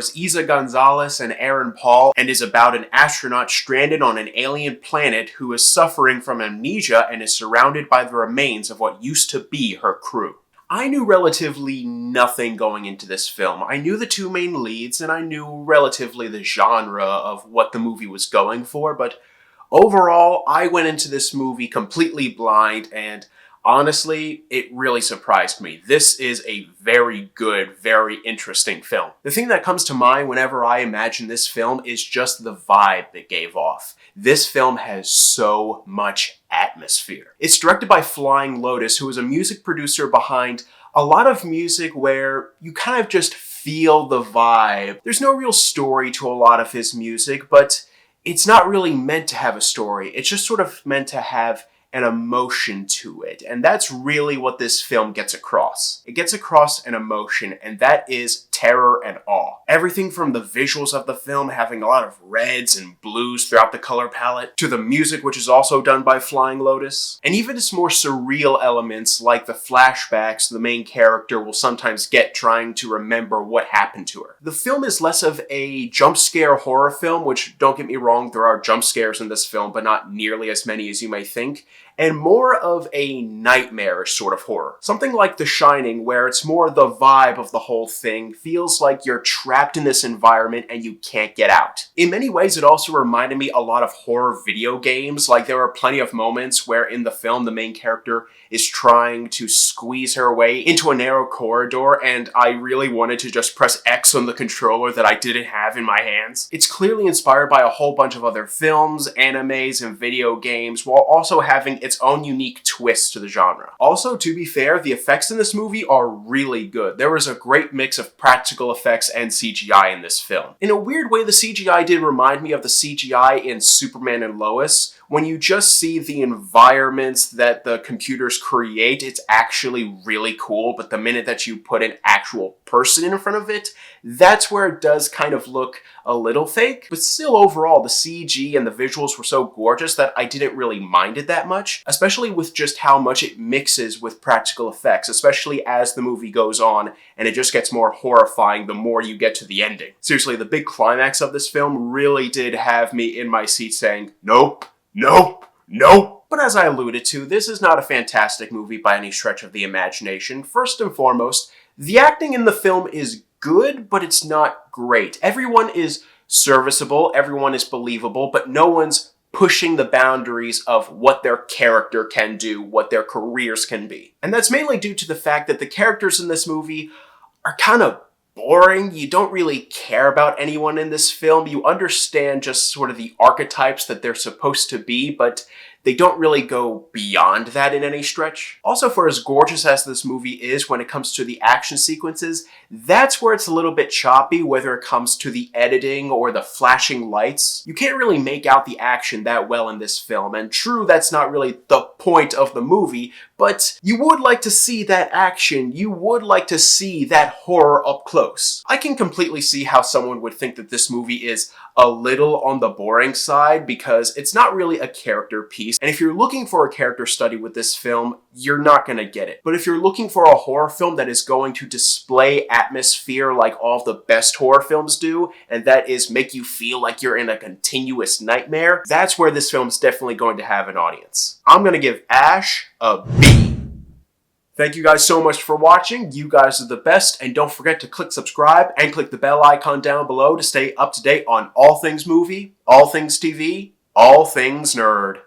stars Isa Gonzalez and Aaron Paul and is about an astronaut stranded on an alien planet who is suffering from amnesia and is surrounded by the remains of what used to be her crew. I knew relatively nothing going into this film. I knew the two main leads and I knew relatively the genre of what the movie was going for, but overall, I went into this movie completely blind and honestly, it really surprised me. This is a very good, very interesting film. The thing that comes to mind whenever I imagine this film is just the vibe it gave off. This film has so much atmosphere. It's directed by Flying Lotus, who is a music producer behind a lot of music where you kind of just feel the vibe. There's no real story to a lot of his music, but it's not really meant to have a story. It's just sort of meant to have an emotion to it. And that's really what this film gets across. It gets across an emotion, and that is terror and awe. Everything from the visuals of the film having a lot of reds and blues throughout the color palette, to the music, which is also done by Flying Lotus, and even its more surreal elements like the flashbacks the main character will sometimes get trying to remember what happened to her. The film is less of a jump scare horror film, which, don't get me wrong, there are jump scares in this film, but not nearly as many as you may think, and more of a nightmarish sort of horror. Something like The Shining, where it's more the vibe of the whole thing, feels like you're trapped in this environment and you can't get out. In many ways, it also reminded me a lot of horror video games. Like, there are plenty of moments where in the film the main character is trying to squeeze her way into a narrow corridor, and I really wanted to just press X on the controller that I didn't have in my hands. It's clearly inspired by a whole bunch of other films, animes, and video games, while also having its own unique twist to the genre. Also, to be fair, the effects in this movie are really good. There was a great mix of practical effects and CGI in this film. In a weird way, the CGI did remind me of the CGI in Superman and Lois. When you just see the environments that the computers create, it's actually really cool, but the minute that you put an actual person in front of it, that's where it does kind of look a little fake. But still, overall, the CG and the visuals were so gorgeous that I didn't really mind it that much, especially with just how much it mixes with practical effects, especially as the movie goes on, and it just gets more horrifying the more you get to the ending. Seriously, the big climax of this film really did have me in my seat saying, nope. Nope! Nope! But as I alluded to, this is not a fantastic movie by any stretch of the imagination. First and foremost, the acting in the film is good, but it's not great. Everyone is serviceable, everyone is believable, but no one's pushing the boundaries of what their character can do, what their careers can be. And that's mainly due to the fact that the characters in this movie are kind of boring. You don't really care about anyone in this film. You understand just sort of the archetypes that they're supposed to be, but they don't really go beyond that in any stretch. Also, for as gorgeous as this movie is when it comes to the action sequences, that's where it's a little bit choppy, whether it comes to the editing or the flashing lights. You can't really make out the action that well in this film, and true, that's not really the point of the movie, but you would like to see that action, you would like to see that horror up close. I can completely see how someone would think that this movie is a little on the boring side because it's not really a character piece, and if you're looking for a character study with this film, you're not gonna get it. But if you're looking for a horror film that is going to display atmosphere like all of the best horror films do, and that is make you feel like you're in a continuous nightmare, that's where this film is definitely going to have an audience. I'm gonna give Ash a B. Thank you guys so much for watching. You guys are the best, and don't forget to click subscribe and click the bell icon down below to stay up to date on all things movie, all things TV, all things nerd.